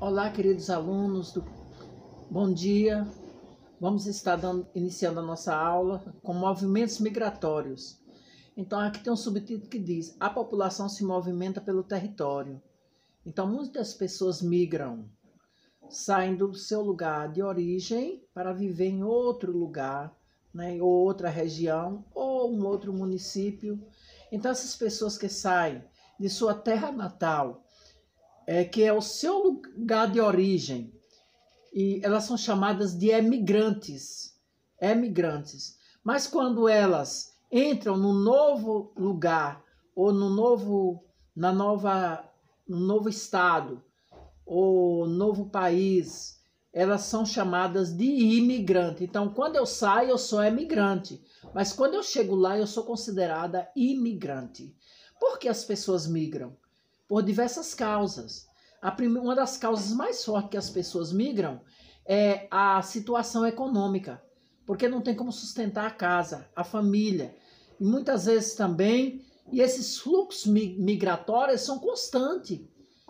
Olá, queridos alunos, bom dia. Vamos estar iniciando a nossa aula com movimentos migratórios. Então, aqui tem um subtítulo que diz: a população se movimenta pelo território. Então, muitas pessoas migram, saem do seu lugar de origem para viver em outro lugar, né, ou outra região, ou um outro município. Então, essas pessoas que saem de sua terra natal, que é o seu lugar de origem, e elas são chamadas de emigrantes. Emigrantes. Mas quando elas entram no novo lugar, ou no novo estado, ou novo país, elas são chamadas de imigrante. Então, quando eu saio, eu sou imigrante. Mas quando eu chego lá, eu sou considerada imigrante. Por que as pessoas migram? Por diversas causas. Uma das causas mais fortes que as pessoas migram é a situação econômica, porque não tem como sustentar a casa, a família. E muitas vezes também, e esses fluxos migratórios são constantes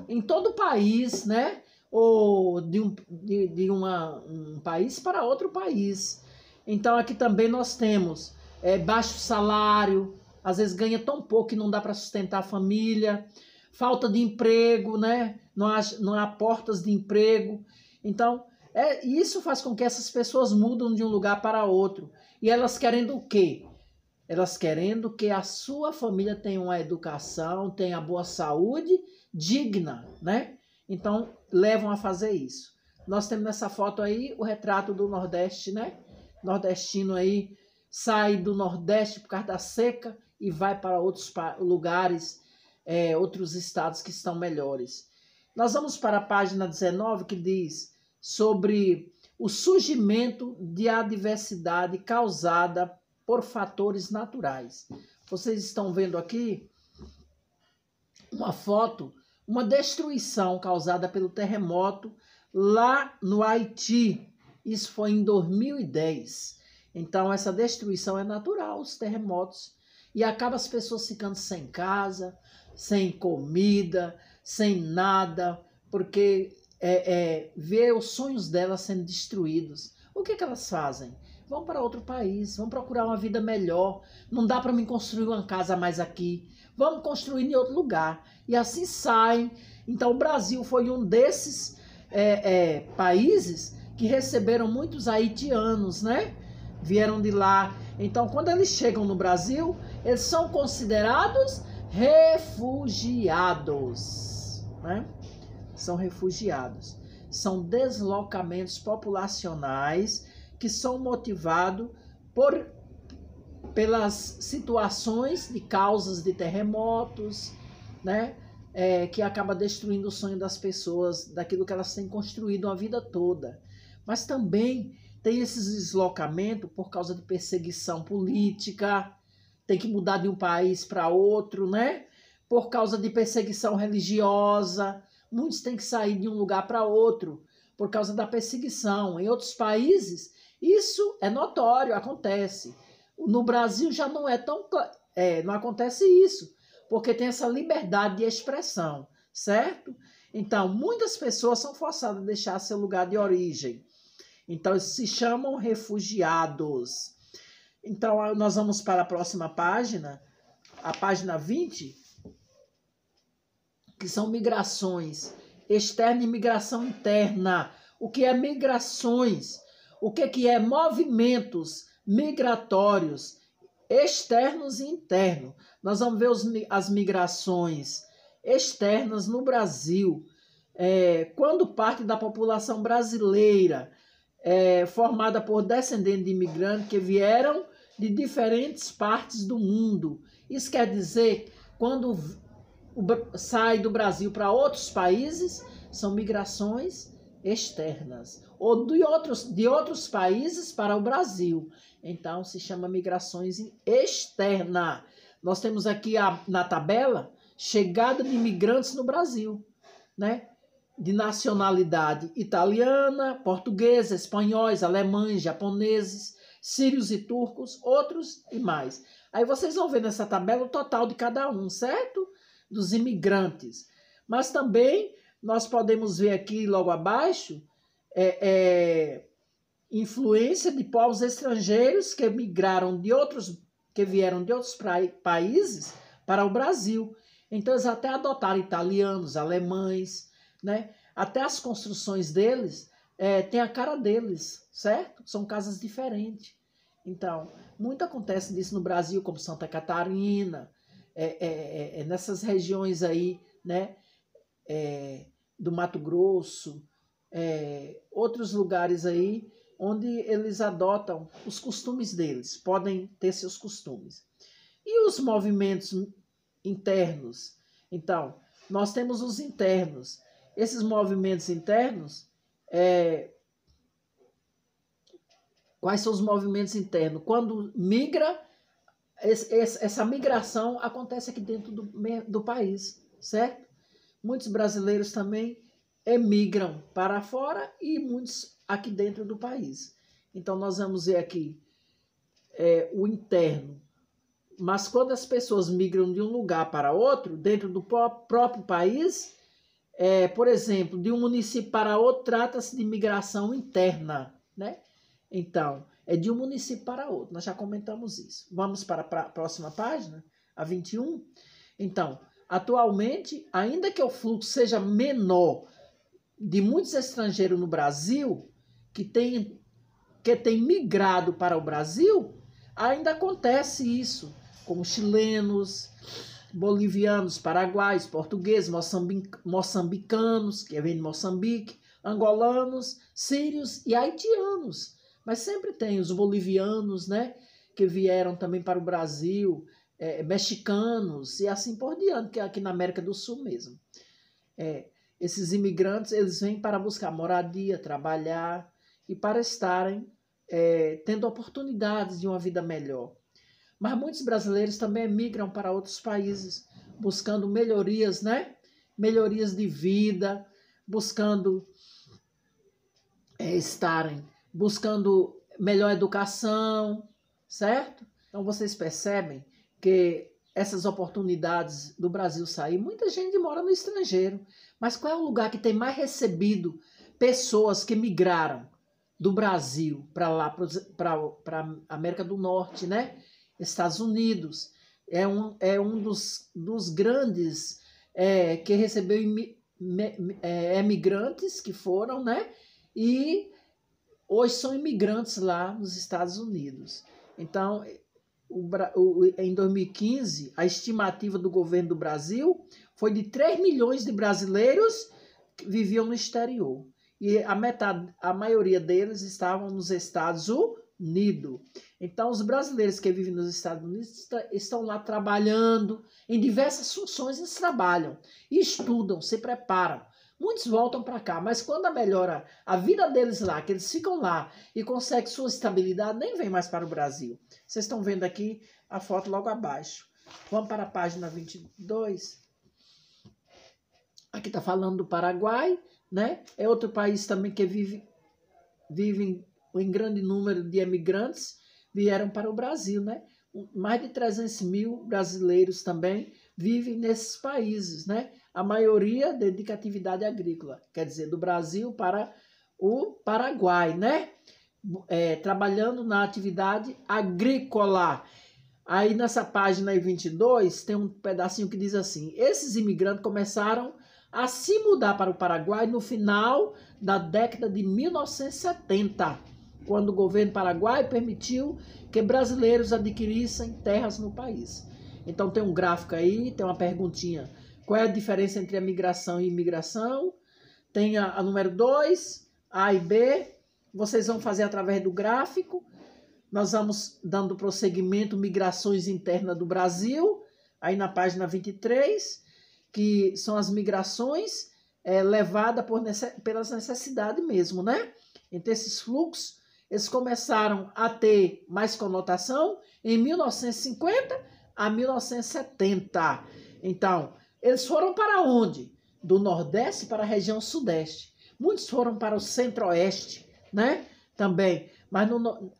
em todo o país, né? Ou de um país para outro país. Então aqui também nós temos baixo salário, às vezes ganha tão pouco que não dá para sustentar a família, falta de emprego, né? Não há portas de emprego. Então, isso faz com que essas pessoas mudem de um lugar para outro. E elas querendo o quê? Elas querendo que a sua família tenha uma educação, tenha boa saúde, digna, né? Então, levam a fazer isso. Nós temos nessa foto aí o retrato do Nordeste, né? Nordestino aí sai do Nordeste por causa da seca e vai para outros lugares, outros estados que estão melhores. Nós vamos para a página 19, que diz sobre o surgimento de adversidade causada por fatores naturais. Vocês estão vendo aqui uma foto, uma destruição causada pelo terremoto lá no Haiti. Isso foi em 2010. Então, essa destruição é natural, os terremotos. E acaba as pessoas ficando sem casa, sem comida, sem nada, porque vê os sonhos delas sendo destruídos. O que elas fazem? Vão para outro país, vão procurar uma vida melhor. Não dá para mim construir uma casa mais aqui. Vamos construir em outro lugar. E assim saem. Então o Brasil foi um desses países que receberam muitos haitianos, né? Vieram de lá. Então quando eles chegam no Brasil, eles são considerados refugiados, né? São refugiados. São deslocamentos populacionais que são motivados pelas situações de causas de terremotos, né? Que acaba destruindo o sonho das pessoas, daquilo que elas têm construído a vida toda. Mas também tem esses deslocamentos por causa de perseguição política, tem que mudar de um país para outro, né? Por causa de perseguição religiosa, muitos têm que sair de um lugar para outro por causa da perseguição. Em outros países, isso é notório, acontece. No Brasil já não é tão... não acontece isso, porque tem essa liberdade de expressão, certo? Então, muitas pessoas são forçadas a deixar seu lugar de origem. Então, eles se chamam refugiados. Então, nós vamos para a próxima página, a página 20, que são migrações externa e migração interna. O que é migrações? O que é movimentos migratórios externos e internos? Nós vamos ver as migrações externas no Brasil. Quando parte da população brasileira, formada por descendentes de imigrantes que vieram de diferentes partes do mundo. Isso quer dizer, quando sai do Brasil para outros países, são migrações externas, ou de outros países para o Brasil. Então, se chama migrações externas. Nós temos aqui na tabela, chegada de imigrantes no Brasil, né? De nacionalidade italiana, portuguesa, espanhóis, alemães, japoneses, sírios e turcos, outros e mais. Aí vocês vão ver nessa tabela o total de cada um, certo? Dos imigrantes. Mas também nós podemos ver aqui logo abaixo influência de povos estrangeiros que migraram que vieram de outros países para o Brasil. Então eles até adotaram italianos, alemães, né? Até as construções deles tem a cara deles, certo? São casas diferentes. Então, muito acontece disso no Brasil, como Santa Catarina, nessas regiões aí, né? Do Mato Grosso, outros lugares aí, onde eles adotam os costumes deles, podem ter seus costumes. E os movimentos internos? Então, nós temos os internos. Esses movimentos internos, quais são os movimentos internos? Quando migra, essa migração acontece aqui dentro do país, certo? Muitos brasileiros também emigram para fora e muitos aqui dentro do país. Então, nós vamos ver aqui o interno. Mas quando as pessoas migram de um lugar para outro, dentro do próprio país, por exemplo, de um município para outro, trata-se de migração interna, né? Então, é de um município para outro. Nós já comentamos isso. Vamos para a próxima página, a 21. Então, atualmente, ainda que o fluxo seja menor de muitos estrangeiros no Brasil, que tem migrado para o Brasil, ainda acontece isso, como chilenos, bolivianos, paraguaios, portugueses, moçambicanos, que vêm de Moçambique, angolanos, sírios e haitianos. Mas sempre tem os bolivianos, né, que vieram também para o Brasil, mexicanos e assim por diante, que é aqui na América do Sul mesmo. Esses imigrantes, eles vêm para buscar moradia, trabalhar e para estarem tendo oportunidades de uma vida melhor. Mas muitos brasileiros também migram para outros países, buscando melhorias, né? Melhorias de vida, buscando buscando melhor educação, certo? Então vocês percebem que essas oportunidades do Brasil sair, muita gente mora no estrangeiro, mas qual é o lugar que tem mais recebido pessoas que migraram do Brasil para lá, para a América do Norte, né? Estados Unidos, é um dos grandes que recebeu imigrantes que foram, né? E hoje são imigrantes lá nos Estados Unidos. Então, em 2015, a estimativa do governo do Brasil foi de 3 milhões de brasileiros que viviam no exterior. E a maioria deles estavam nos Estados Unidos. Então, os brasileiros que vivem nos Estados Unidos estão lá trabalhando em diversas funções, eles trabalham, estudam, se preparam. Muitos voltam para cá, mas quando melhora a vida deles lá, que eles ficam lá e conseguem sua estabilidade, nem vem mais para o Brasil. Vocês estão vendo aqui a foto logo abaixo. Vamos para a página 22. Aqui está falando do Paraguai, né? É outro país também que vive em grande número de imigrantes, vieram para o Brasil, né? Mais de 300 mil brasileiros também vivem nesses países, né? A maioria dedica atividade agrícola, quer dizer, do Brasil para o Paraguai, né? Trabalhando na atividade agrícola. Aí nessa página aí 22 tem um pedacinho que diz assim: esses imigrantes começaram a se mudar para o Paraguai no final da década de 1970, quando o governo paraguaio permitiu que brasileiros adquirissem terras no país. Então tem um gráfico aí, tem uma perguntinha. Qual é a diferença entre a migração e imigração? Tem a número 2, A e B. Vocês vão fazer através do gráfico. Nós vamos dando prosseguimento, migrações internas do Brasil, aí na página 23, que são as migrações levadas pelas necessidades mesmo, né? Então esses fluxos, eles começaram a ter mais conotação em 1950 a 1970. Então, eles foram para onde? Do Nordeste para a região Sudeste. Muitos foram para o Centro-Oeste, né? Também. Mas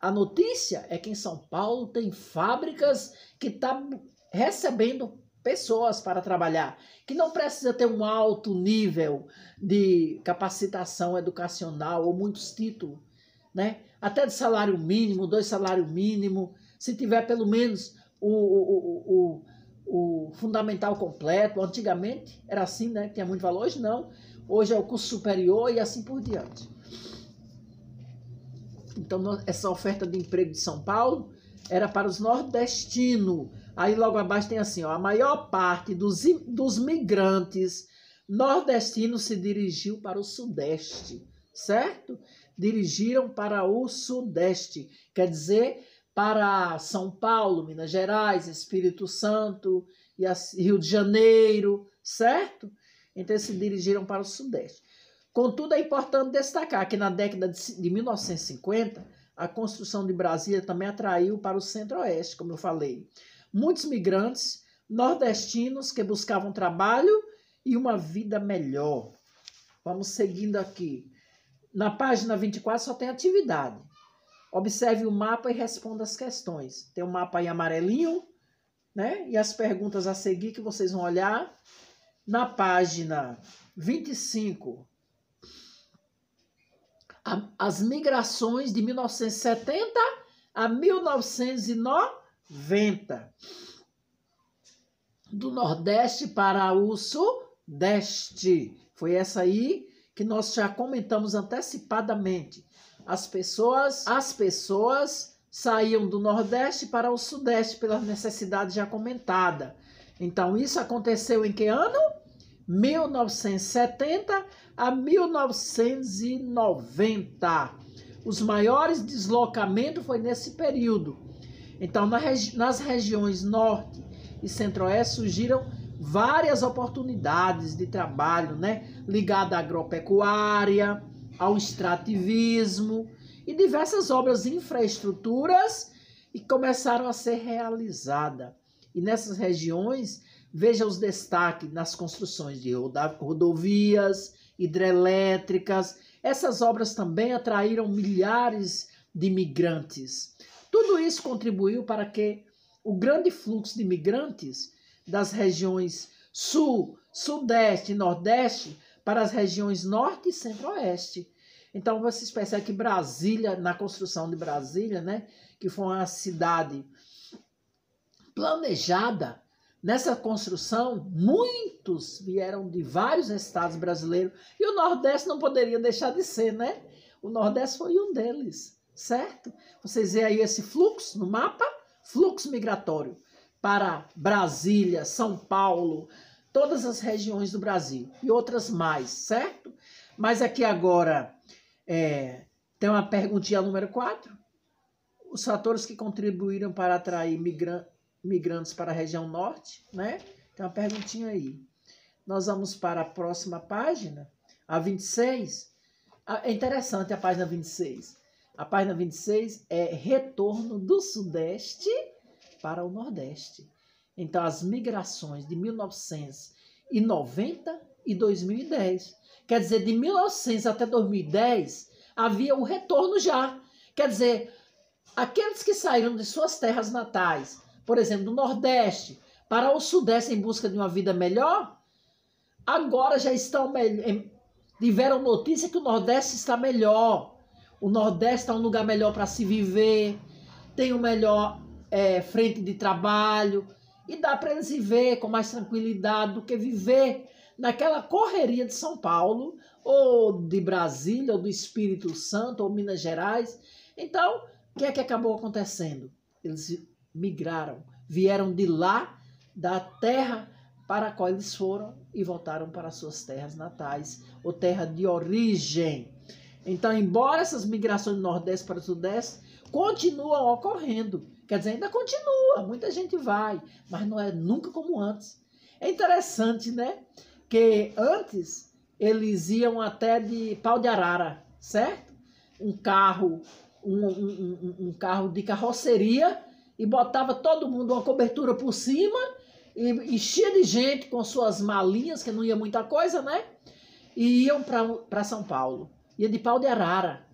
a notícia é que em São Paulo tem fábricas que estão recebendo pessoas para trabalhar, que não precisa ter um alto nível de capacitação educacional ou muitos títulos, né? Até de salário mínimo, 2 salários mínimos, se tiver pelo menos o fundamental completo. Antigamente era assim, né? Tinha muito valor, hoje não. Hoje é o curso superior e assim por diante. Então, essa oferta de emprego de São Paulo era para os nordestinos. Aí logo abaixo tem assim, ó, a maior parte dos migrantes nordestinos se dirigiu para o Sudeste, certo? Dirigiram para o Sudeste, quer dizer, para São Paulo, Minas Gerais, Espírito Santo, e Rio de Janeiro, certo? Então, se dirigiram para o Sudeste. Contudo, é importante destacar que na década de 1950, a construção de Brasília também atraiu para o Centro-Oeste, como eu falei. Muitos migrantes nordestinos que buscavam trabalho e uma vida melhor. Vamos seguindo aqui. Na página 24 só tem atividade. Observe o mapa e responda as questões. Tem um mapa aí amarelinho, né? E as perguntas a seguir que vocês vão olhar. Na página 25, as migrações de 1970 a 1990. Do Nordeste para o Sudeste. Foi essa aí que nós já comentamos antecipadamente. As pessoas saíam do Nordeste para o Sudeste pela necessidade já comentada. Então, isso aconteceu em que ano? 1970 a 1990. Os maiores deslocamentos foi nesse período. Então, nas regiões Norte e Centro-Oeste surgiram várias oportunidades de trabalho, né? Ligada à agropecuária, ao extrativismo e diversas obras de infraestruturas e começaram a ser realizadas. E nessas regiões, veja os destaques nas construções de rodovias, hidrelétricas. Essas obras também atraíram milhares de imigrantes. Tudo isso contribuiu para que o grande fluxo de imigrantes das regiões Sul, Sudeste e Nordeste para as regiões Norte e Centro-Oeste. Então, vocês percebem que Brasília, na construção de Brasília, né, que foi uma cidade planejada, nessa construção, muitos vieram de vários estados brasileiros e o Nordeste não poderia deixar de ser, né? O Nordeste foi um deles, certo? Vocês veem aí esse fluxo no mapa, fluxo migratório para Brasília, São Paulo, todas as regiões do Brasil e outras mais, certo? Mas aqui agora tem uma perguntinha número 4. Os fatores que contribuíram para atrair migrantes para a região norte, né? Tem uma perguntinha aí. Nós vamos para a próxima página, a 26. É interessante a página 26. A página 26 é retorno do Sudeste para o Nordeste. Então, as migrações de 1990 e 2010. Quer dizer, de 1900 até 2010, havia o retorno já. Quer dizer, aqueles que saíram de suas terras natais, por exemplo, do Nordeste para o Sudeste em busca de uma vida melhor, agora já tiveram notícia que o Nordeste está melhor. O Nordeste está um lugar melhor para se viver, tem um melhor frente de trabalho e dá para eles viver com mais tranquilidade do que viver naquela correria de São Paulo ou de Brasília ou do Espírito Santo ou Minas Gerais. Então, o que é que acabou acontecendo? Eles migraram, vieram de lá, da terra para a qual eles foram e voltaram para suas terras natais, ou terra de origem. Então, embora essas migrações do Nordeste para o Sudeste continuam ocorrendo, quer dizer, ainda continua, muita gente vai, mas não é nunca como antes. É interessante, né? Que antes eles iam até de Pau de Arara, certo? Um carro de carroceria, e botava todo mundo uma cobertura por cima e cheia de gente com suas malinhas, que não ia muita coisa, né? E iam para São Paulo. Ia de Pau de Arara.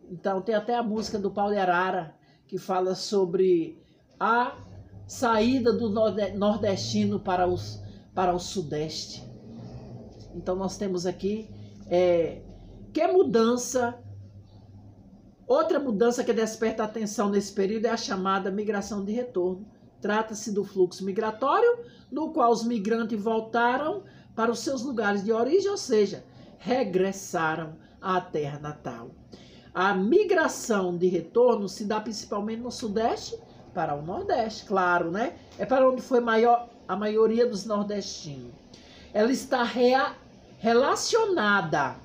Então tem até a música do Pau de Arara que fala sobre a saída do nordestino para o sudeste. Então nós temos aqui que mudança. Outra mudança que desperta atenção nesse período é a chamada migração de retorno. Trata-se do fluxo migratório, no qual os migrantes voltaram para os seus lugares de origem, ou seja, regressaram à terra natal. A migração de retorno se dá principalmente no sudeste para o nordeste, claro, né? É para onde foi a maioria dos nordestinos. Ela está relacionada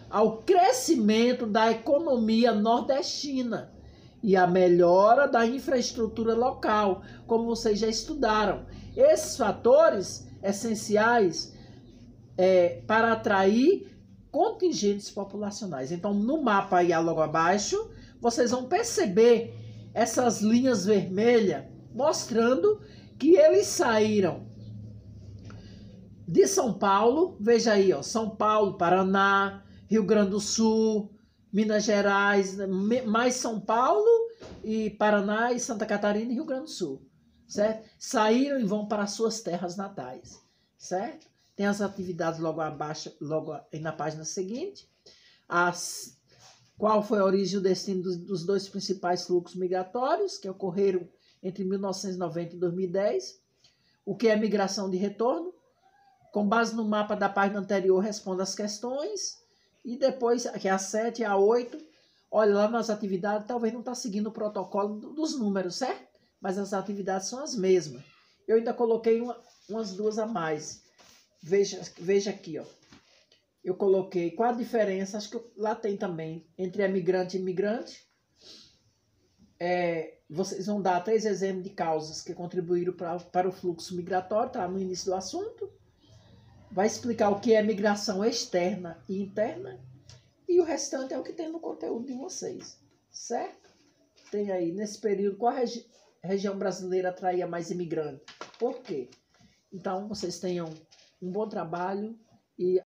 ao crescimento da economia nordestina e à melhora da infraestrutura local, como vocês já estudaram. Esses fatores essenciais para atrair contingentes populacionais. Então, no mapa aí logo abaixo, vocês vão perceber essas linhas vermelhas mostrando que eles saíram de São Paulo, veja aí, ó, São Paulo, Paraná, Rio Grande do Sul, Minas Gerais, mais São Paulo e Paraná e Santa Catarina e Rio Grande do Sul, certo? Saíram e vão para as suas terras natais, certo? Tem as atividades logo abaixo, logo aí na página seguinte. Qual foi a origem e o destino dos dois principais fluxos migratórios que ocorreram entre 1990 e 2010? O que é migração de retorno? Com base no mapa da página anterior, responda as questões. E depois, aqui a 7 e a 8, olha lá nas atividades, talvez não está seguindo o protocolo dos números, certo? Mas as atividades são as mesmas. Eu ainda coloquei umas duas a mais. Veja aqui, ó. Eu coloquei qual a diferença, acho que lá tem também, entre emigrante e imigrante. Vocês vão dar 3 exemplos de causas que contribuíram para o fluxo migratório, tá no início do assunto. Vai explicar o que é migração externa e interna. E o restante é o que tem no conteúdo de vocês, certo? Tem aí, nesse período, qual região brasileira atraía mais imigrantes? Por quê? Então, vocês tenham um bom trabalho e